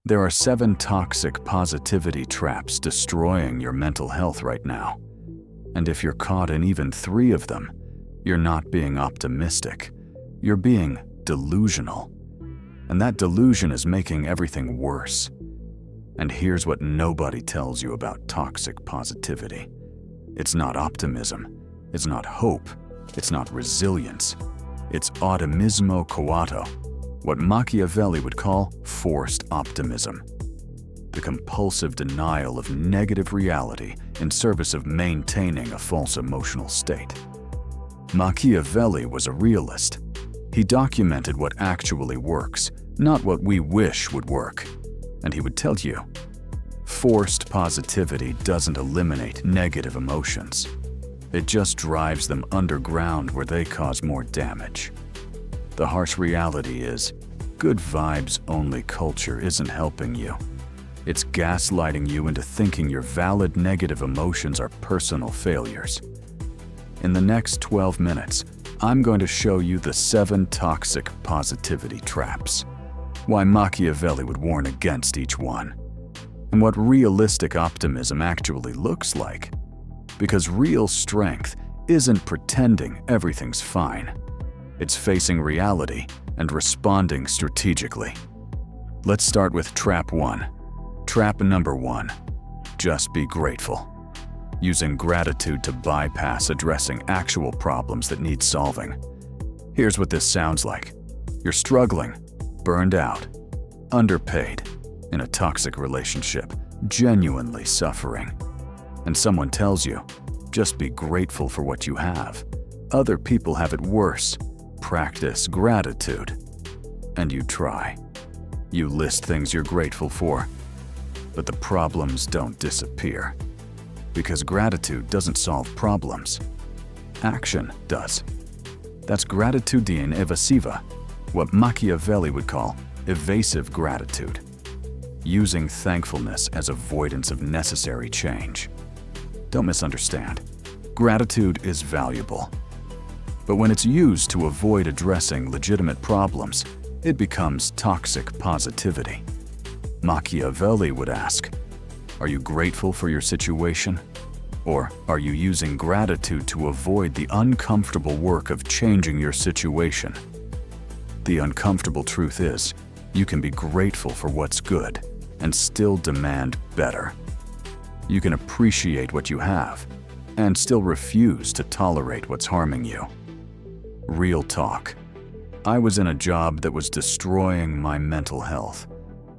There are 7 toxic positivity traps destroying your mental health right now. And if you're caught in even 3 of them, you're not being optimistic. You're being delusional. And that delusion is making everything worse. And here's what nobody tells you about toxic positivity. It's not optimism. It's not hope. It's not resilience. It's ottimismo coatto, what Machiavelli would call forced optimism. The compulsive denial of negative reality in service of maintaining a false emotional state. Machiavelli was a realist. He documented what actually works, not what we wish would work. And he would tell you, forced positivity doesn't eliminate negative emotions. It just drives them underground where they cause more damage. The harsh reality is, good vibes only culture isn't helping you. It's gaslighting you into thinking your valid negative emotions are personal failures. In the next 12 minutes, I'm going to show you the 7 toxic positivity traps, why Machiavelli would warn against each one, and what realistic optimism actually looks like. Because real strength isn't pretending everything's fine. It's facing reality and responding strategically. Let's start with trap 1. Trap number 1. Just be grateful. Using gratitude to bypass addressing actual problems that need solving. Here's what this sounds like. You're struggling, burned out, underpaid, in a toxic relationship, genuinely suffering. And someone tells you, just be grateful for what you have. Other people have it worse. Practice gratitude. And you try. You list things you're grateful for, but the problems don't disappear. Because gratitude doesn't solve problems. Action does. That's gratitudine evasiva, what Machiavelli would call evasive gratitude. Using thankfulness as avoidance of necessary change. Don't misunderstand. Gratitude is valuable. But when it's used to avoid addressing legitimate problems, it becomes toxic positivity. Machiavelli would ask, are you grateful for your situation? Or are you using gratitude to avoid the uncomfortable work of changing your situation? The uncomfortable truth is, you can be grateful for what's good and still demand better. You can appreciate what you have and still refuse to tolerate what's harming you. Real talk. I was in a job that was destroying my mental health,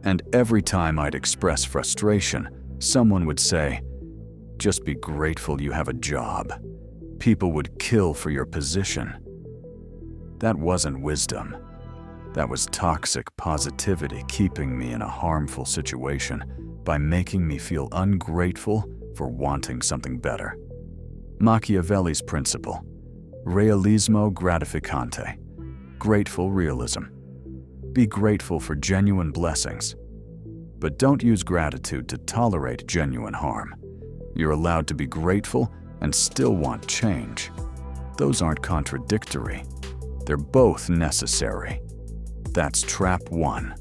and every time I'd express frustration, someone would say, just be grateful you have a job. People would kill for your position. That wasn't wisdom. That was toxic positivity keeping me in a harmful situation by making me feel ungrateful for wanting something better. Machiavelli's principle, realismo gratificante, grateful realism. Be grateful for genuine blessings, but don't use gratitude to tolerate genuine harm. You're allowed to be grateful and still want change. Those aren't contradictory. They're both necessary. That's trap 1.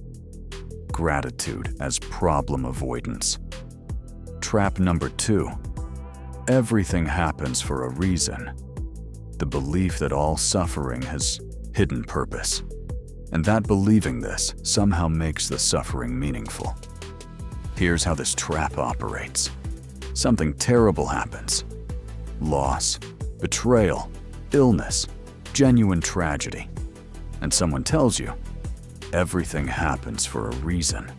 Gratitude as problem avoidance. Trap number 2. Everything happens for a reason. The belief that all suffering has hidden purpose, and that believing this somehow makes the suffering meaningful. Here's how this trap operates. Something terrible happens. Loss, betrayal, illness, genuine tragedy. And someone tells you, everything happens for a reason.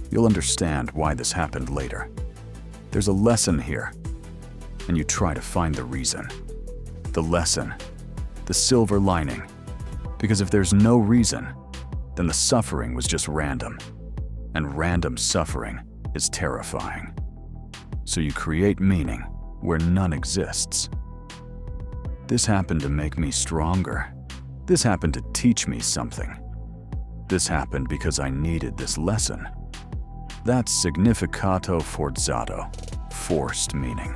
You'll understand why this happened later. There's a lesson here, and you try to find the reason. The lesson, the silver lining. Because if there's no reason, then the suffering was just random. And random suffering is terrifying. So you create meaning where none exists. This happened to make me stronger. This happened to teach me something. This happened because I needed this lesson. That's significato forzato, forced meaning.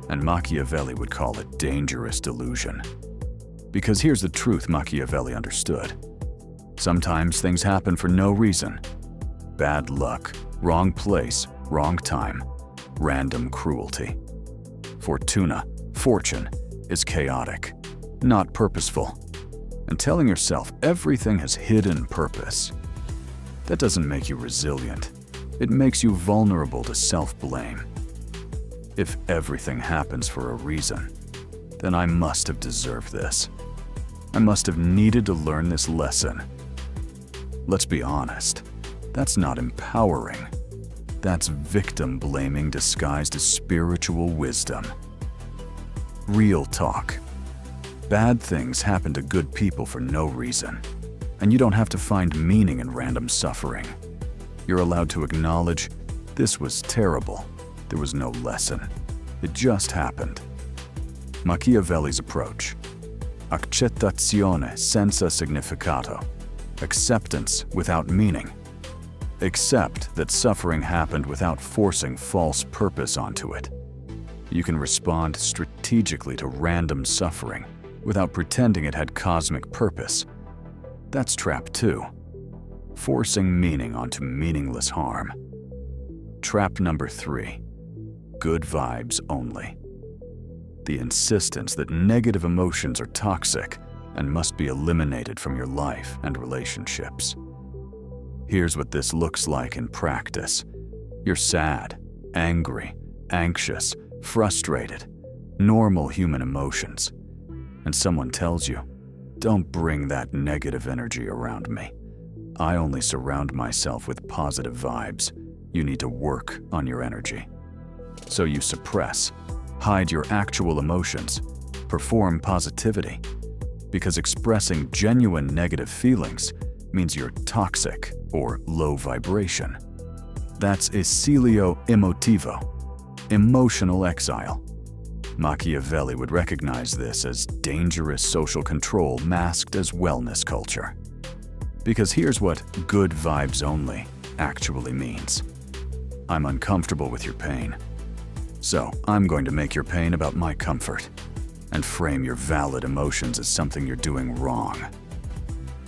And Machiavelli would call it dangerous delusion. Because here's the truth Machiavelli understood. Sometimes things happen for no reason. bad luck, wrong place, wrong time, random cruelty. Fortune, is chaotic, not purposeful. And telling yourself everything has hidden purpose, that doesn't make you resilient. It makes you vulnerable to self-blame. If everything happens for a reason, then I must have deserved this. I must have needed to learn this lesson. Let's be honest, that's not empowering. That's victim blaming disguised as spiritual wisdom. Real talk. Bad things happen to good people for no reason, and you don't have to find meaning in random suffering. You're allowed to acknowledge, this was terrible. There was no lesson. It just happened. Machiavelli's approach. Accettazione senza significato. Acceptance without meaning. Accept that suffering happened without forcing false purpose onto it. You can respond strategically to random suffering without pretending it had cosmic purpose. That's trap 2. Forcing meaning onto meaningless harm. Trap number 3. Good vibes only. The insistence that negative emotions are toxic and must be eliminated from your life and relationships. Here's what this looks like in practice. You're sad, angry, anxious, frustrated, normal human emotions. And someone tells you, don't bring that negative energy around me. I only surround myself with positive vibes. You need to work on your energy. So you suppress, hide your actual emotions, perform positivity, because expressing genuine negative feelings means you're toxic or low vibration. That's esilio emotivo, emotional exile. Machiavelli would recognize this as dangerous social control masked as wellness culture. Because here's what good vibes only actually means. I'm uncomfortable with your pain, so I'm going to make your pain about my comfort and frame your valid emotions as something you're doing wrong.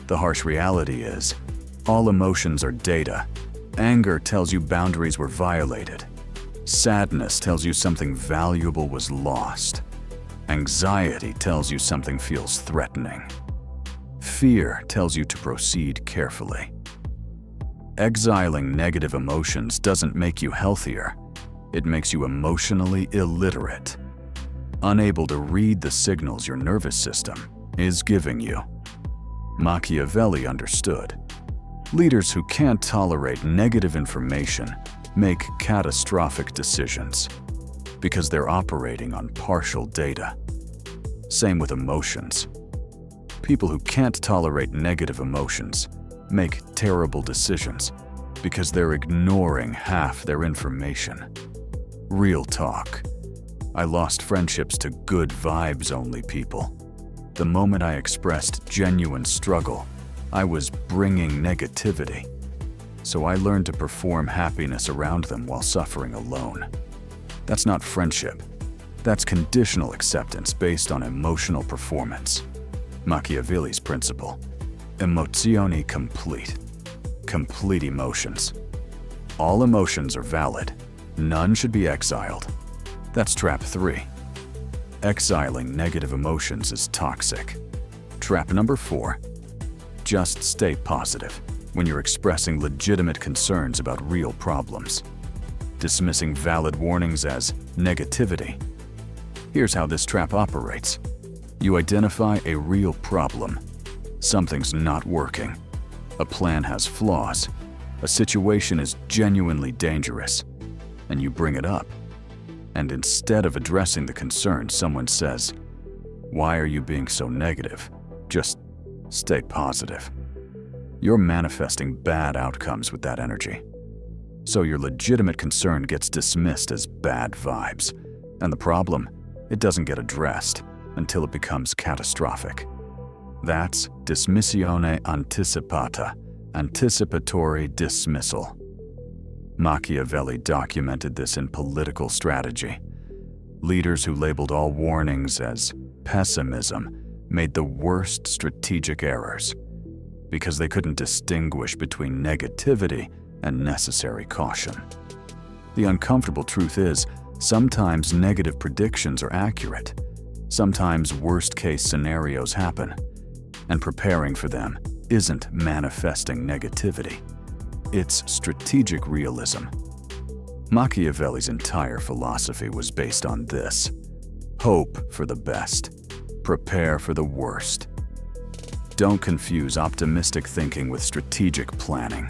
The harsh reality is, all emotions are data. Anger tells you boundaries were violated. Sadness tells you something valuable was lost. Anxiety tells you something feels threatening. Fear tells you to proceed carefully. Exiling negative emotions doesn't make you healthier. It makes you emotionally illiterate, unable to read the signals your nervous system is giving you. Machiavelli understood. Leaders who can't tolerate negative information make catastrophic decisions because they're operating on partial data. Same with emotions. People who can't tolerate negative emotions make terrible decisions because they're ignoring half their information. Real talk. I lost friendships to good vibes only people. The moment I expressed genuine struggle, I was bringing negativity. So I learned to perform happiness around them while suffering alone. That's not friendship. That's conditional acceptance based on emotional performance. Machiavelli's principle. Emozioni complete. Complete emotions. All emotions are valid. None should be exiled. That's trap 3. Exiling negative emotions is toxic. Trap number 4. Just stay positive when you're expressing legitimate concerns about real problems. Dismissing valid warnings as negativity. Here's how this trap operates. You identify a real problem. Something's not working. A plan has flaws. A situation is genuinely dangerous. And you bring it up. And instead of addressing the concern, someone says, "Why are you being so negative? Just stay positive." You're manifesting bad outcomes with that energy. So your legitimate concern gets dismissed as bad vibes. And the problem, it doesn't get addressed until it becomes catastrophic. That's dismissione anticipata, anticipatory dismissal. Machiavelli documented this in political strategy. Leaders who labeled all warnings as pessimism made the worst strategic errors because they couldn't distinguish between negativity and necessary caution. The uncomfortable truth is, sometimes negative predictions are accurate. Sometimes worst-case scenarios happen, and preparing for them isn't manifesting negativity. It's strategic realism. Machiavelli's entire philosophy was based on this: hope for the best, prepare for the worst. Don't confuse optimistic thinking with strategic planning.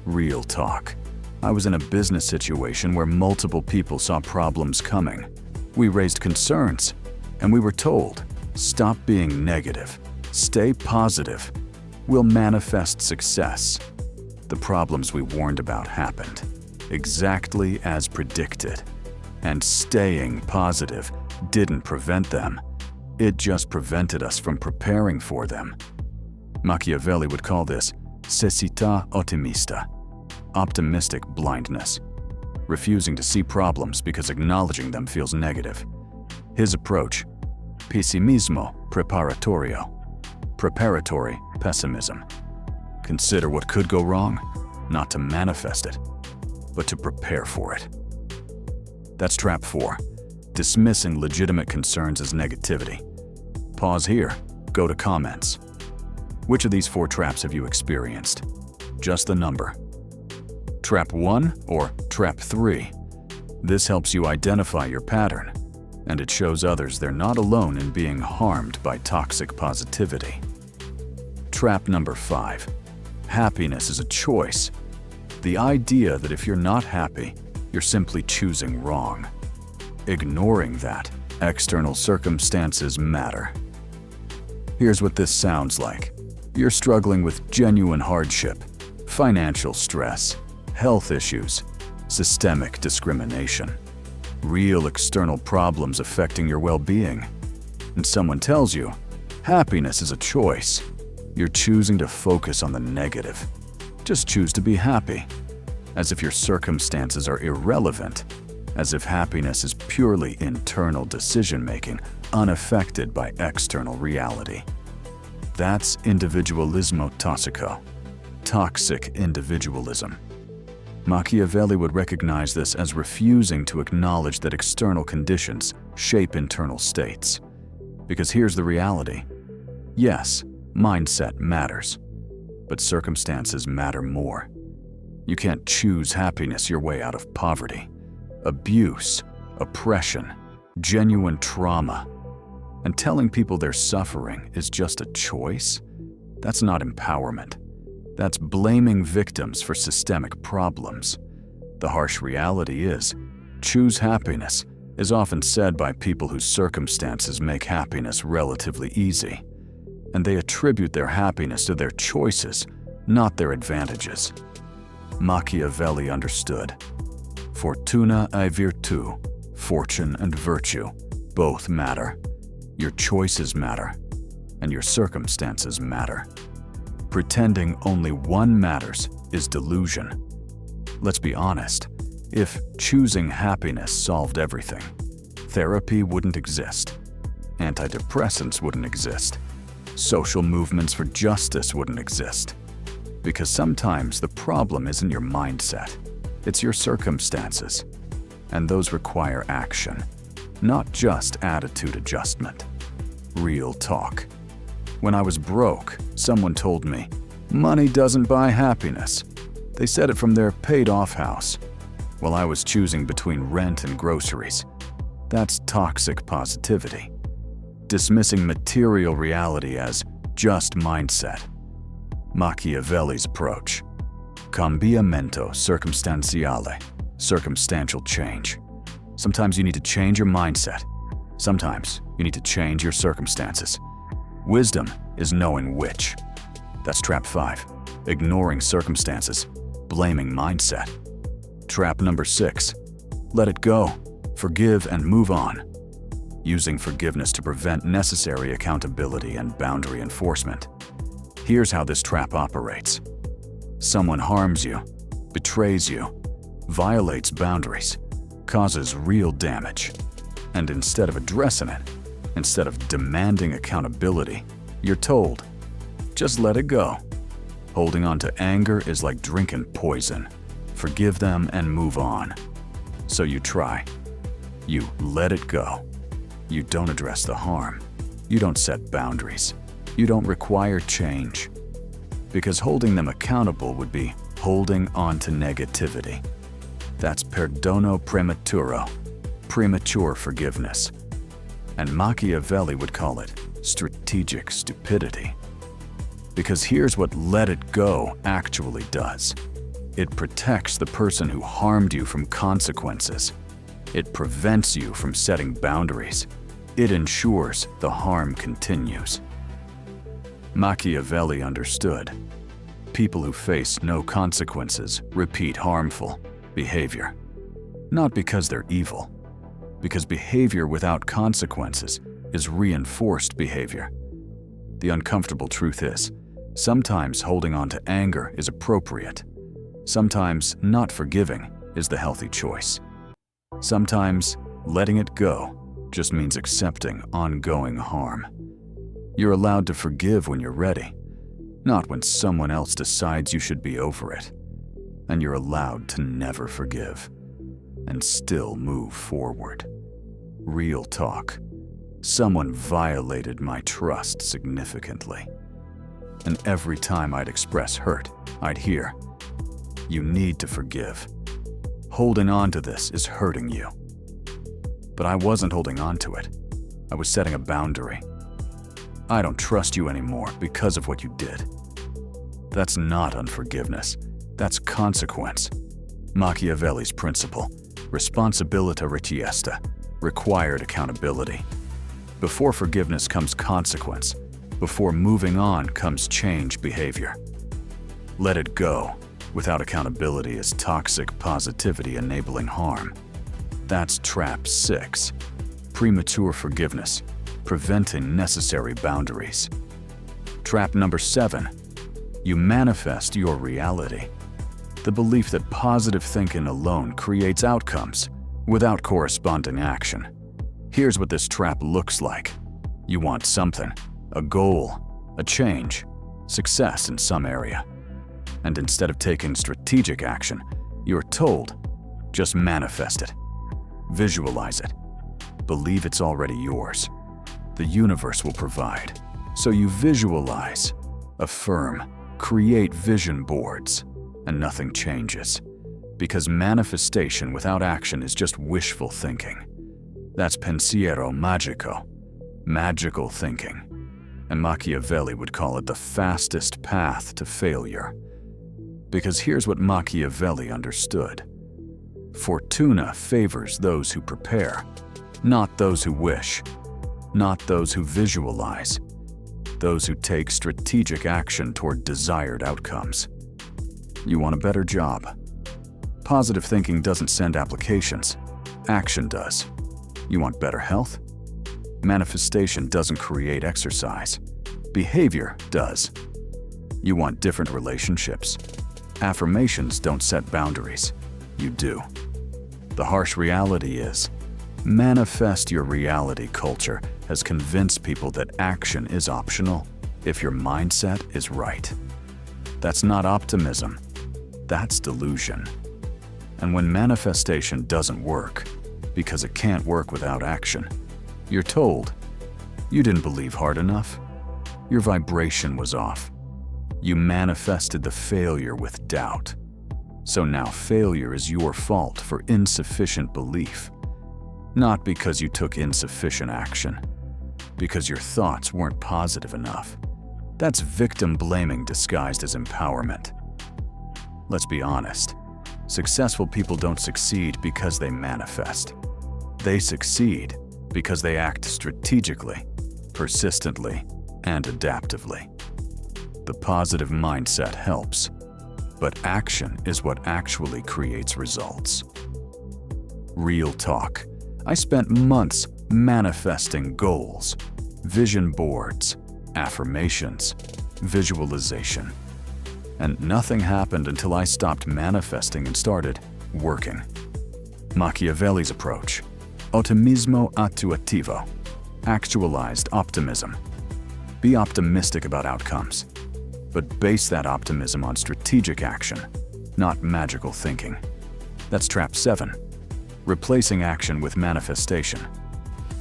Real talk. I was in a business situation where multiple people saw problems coming. We raised concerns, and we were told, stop being negative, stay positive. We'll manifest success. The problems we warned about happened, exactly as predicted. And staying positive didn't prevent them. It just prevented us from preparing for them. Machiavelli would call this cecità ottimista, optimistic blindness, refusing to see problems because acknowledging them feels negative. His approach, pessimismo preparatorio, preparatory pessimism. Consider what could go wrong, not to manifest it, but to prepare for it. That's trap 4, dismissing legitimate concerns as negativity. Pause here, go to comments. Which of these 4 traps have you experienced? Just the number. Trap 1 or trap 3? This helps you identify your pattern, and it shows others they're not alone in being harmed by toxic positivity. Trap number 5. Happiness is a choice. The idea that if you're not happy, you're simply choosing wrong. Ignoring that, external circumstances matter. Here's what this sounds like. You're struggling with genuine hardship, financial stress, health issues, systemic discrimination, real external problems affecting your well-being. And someone tells you, happiness is a choice. You're choosing to focus on the negative. Just choose to be happy. As if your circumstances are irrelevant. As if happiness is purely internal decision-making, unaffected by external reality. That's individualismo tossico, toxic individualism. Machiavelli would recognize this as refusing to acknowledge that external conditions shape internal states. Because here's the reality. Yes, mindset matters, but circumstances matter more. You can't choose happiness your way out of poverty, abuse, oppression, genuine trauma. And telling people they're suffering is just a choice? That's not empowerment. That's blaming victims for systemic problems. The harsh reality is, choose happiness is often said by people whose circumstances make happiness relatively easy. And they attribute their happiness to their choices, not their advantages. Machiavelli understood. Fortuna e virtù, fortune and virtue, both matter. Your choices matter, and your circumstances matter. Pretending only one matters is delusion. Let's be honest, if choosing happiness solved everything, therapy wouldn't exist, antidepressants wouldn't exist, social movements for justice wouldn't exist. Because sometimes the problem isn't your mindset, it's your circumstances, and those require action, not just attitude adjustment. Real talk. When I was broke, someone told me, money doesn't buy happiness. They said it from their paid-off house, while I was choosing between rent and groceries. That's toxic positivity. Dismissing material reality as just mindset. Machiavelli's approach. Cambiamento circumstanziale, circumstantial change. Sometimes you need to change your mindset. Sometimes you need to change your circumstances. Wisdom is knowing which. That's trap 5, ignoring circumstances, blaming mindset. Trap number 6, let it go, forgive and move on. Using forgiveness to prevent necessary accountability and boundary enforcement. Here's how this trap operates. Someone harms you, betrays you, violates boundaries, causes real damage. And instead of addressing it, instead of demanding accountability, you're told, just let it go. Holding on to anger is like drinking poison. Forgive them and move on. So you try. You let it go. You don't address the harm. You don't set boundaries. You don't require change. Because holding them accountable would be holding on to negativity. That's perdono prematuro, premature forgiveness. And Machiavelli would call it strategic stupidity. Because here's what let it go actually does. It protects the person who harmed you from consequences. It prevents you from setting boundaries. It ensures the harm continues. Machiavelli understood. People who face no consequences repeat harmful behavior. Not because they're evil, because behavior without consequences is reinforced behavior. The uncomfortable truth is, sometimes holding on to anger is appropriate. Sometimes not forgiving is the healthy choice. Sometimes letting it go just means accepting ongoing harm. You're allowed to forgive when you're ready, not when someone else decides you should be over it. And you're allowed to never forgive and still move forward. Real talk. Someone violated my trust significantly. And every time I'd express hurt, I'd hear, "You need to forgive. Holding on to this is hurting you." But I wasn't holding on to it. I was setting a boundary. I don't trust you anymore because of what you did. That's not unforgiveness. That's consequence. Machiavelli's principle, responsibilità richiesta, required accountability. Before forgiveness comes consequence. Before moving on comes change behavior. Let it go without accountability is toxic positivity enabling harm. That's trap 6, premature forgiveness, preventing necessary boundaries. Trap number 7, you manifest your reality. The belief that positive thinking alone creates outcomes without corresponding action. Here's what this trap looks like. You want something, a goal, a change, success in some area. And instead of taking strategic action, you're told, just manifest it. Visualize it. Believe it's already yours. The universe will provide. So you visualize, affirm, create vision boards, and nothing changes. Because manifestation without action is just wishful thinking. That's pensiero magico, magical thinking. And Machiavelli would call it the fastest path to failure. Because here's what Machiavelli understood. Fortuna favors those who prepare, not those who wish, not those who visualize, those who take strategic action toward desired outcomes. You want a better job? Positive thinking doesn't send applications. Action does. You want better health? Manifestation doesn't create exercise. Behavior does. You want different relationships? Affirmations don't set boundaries. You do. The harsh reality is, manifest your reality culture has convinced people that action is optional if your mindset is right. That's not optimism. That's delusion. And when manifestation doesn't work, because it can't work without action, you're told, you didn't believe hard enough. Your vibration was off. You manifested the failure with doubt. So now failure is your fault for insufficient belief. Not because you took insufficient action, because your thoughts weren't positive enough. That's victim blaming disguised as empowerment. Let's be honest. Successful people don't succeed because they manifest. They succeed because they act strategically, persistently, and adaptively. The positive mindset helps, but action is what actually creates results. Real talk. I spent months manifesting goals, vision boards, affirmations, visualization. And nothing happened until I stopped manifesting and started working. Machiavelli's approach, ottimismo attuativo, actualized optimism. Be optimistic about outcomes. but base that optimism on strategic action, not magical thinking. That's trap 7, replacing action with manifestation.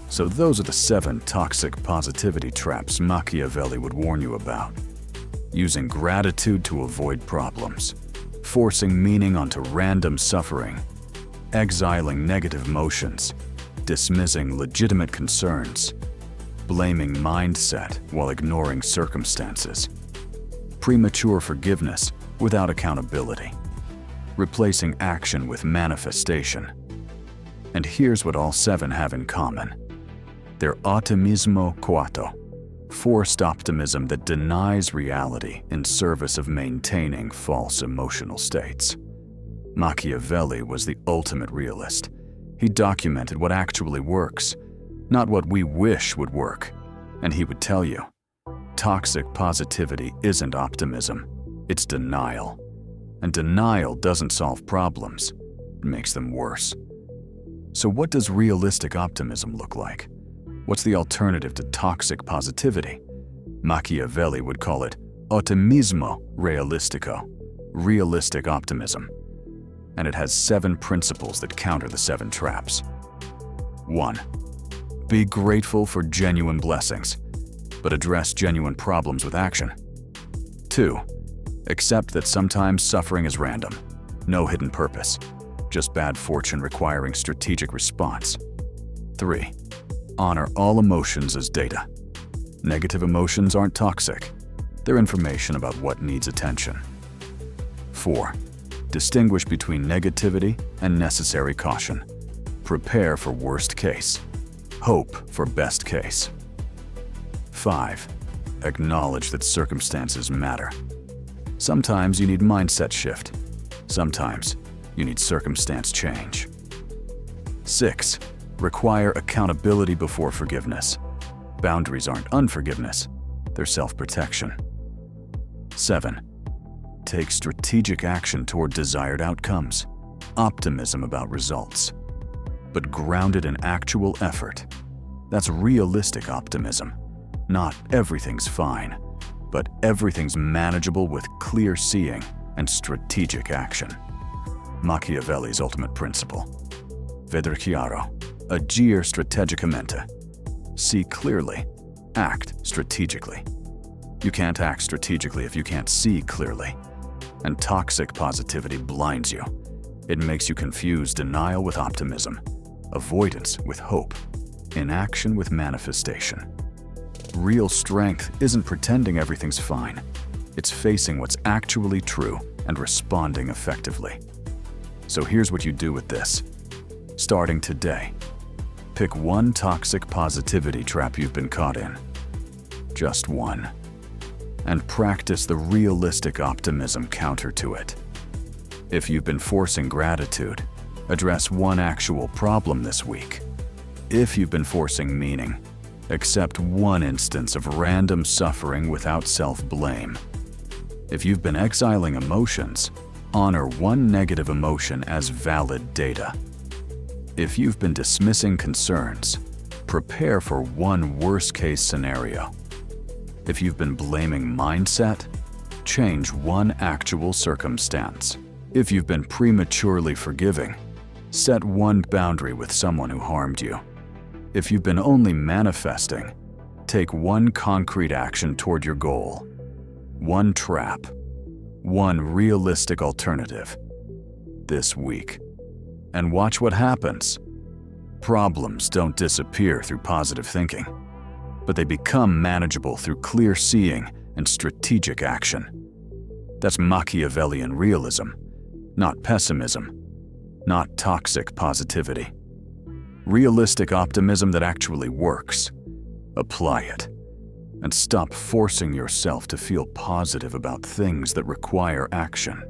So those are the 7 toxic positivity traps Machiavelli would warn you about. Using gratitude to avoid problems, forcing meaning onto random suffering, exiling negative emotions, dismissing legitimate concerns, blaming mindset while ignoring circumstances, premature forgiveness without accountability, replacing action with manifestation. And here's what all 7 have in common. They're ottimismo coatto, forced optimism that denies reality in service of maintaining false emotional states. Machiavelli was the ultimate realist. He documented what actually works, not what we wish would work. And he would tell you, toxic positivity isn't optimism, it's denial. And denial doesn't solve problems, it makes them worse. So what does realistic optimism look like? What's the alternative to toxic positivity? Machiavelli would call it ottimismo realistico, realistic optimism. And it has 7 principles that counter the 7 traps. 1. Be grateful for genuine blessings, but address genuine problems with action. 2. Accept that sometimes suffering is random, no hidden purpose, just bad fortune requiring strategic response. 3. Honor all emotions as data. Negative emotions aren't toxic. They're information about what needs attention. 4. Distinguish between negativity and necessary caution. Prepare for worst case. Hope for best case. 5. Acknowledge that circumstances matter. Sometimes you need mindset shift. Sometimes you need circumstance change. 6. Require accountability before forgiveness. Boundaries aren't unforgiveness, they're self-protection. 7. Take strategic action toward desired outcomes. Optimism about results, but grounded in actual effort. That's realistic optimism. Not everything's fine, but everything's manageable with clear seeing and strategic action. Machiavelli's ultimate principle. Vedere chiaro, agire strategicamente. See clearly, act strategically. You can't act strategically if you can't see clearly. And toxic positivity blinds you. It makes you confuse denial with optimism, avoidance with hope, inaction with manifestation. Real strength isn't pretending everything's fine. It's facing what's actually true and responding effectively. So here's what you do with this. Starting today, pick one toxic positivity trap you've been caught in. Just one. And practice the realistic optimism counter to it. If you've been forcing gratitude, address one actual problem this week. If you've been forcing meaning, accept one instance of random suffering without self-blame. If you've been exiling emotions, honor one negative emotion as valid data. If you've been dismissing concerns, prepare for one worst-case scenario. If you've been blaming mindset, change one actual circumstance. If you've been prematurely forgiving, set one boundary with someone who harmed you. If you've been only manifesting, take one concrete action toward your goal. One trap, one realistic alternative this week. And watch what happens. Problems don't disappear through positive thinking, but they become manageable through clear seeing and strategic action. That's Machiavellian realism, not pessimism, not toxic positivity. Realistic optimism that actually works. Apply it, and stop forcing yourself to feel positive about things that require action.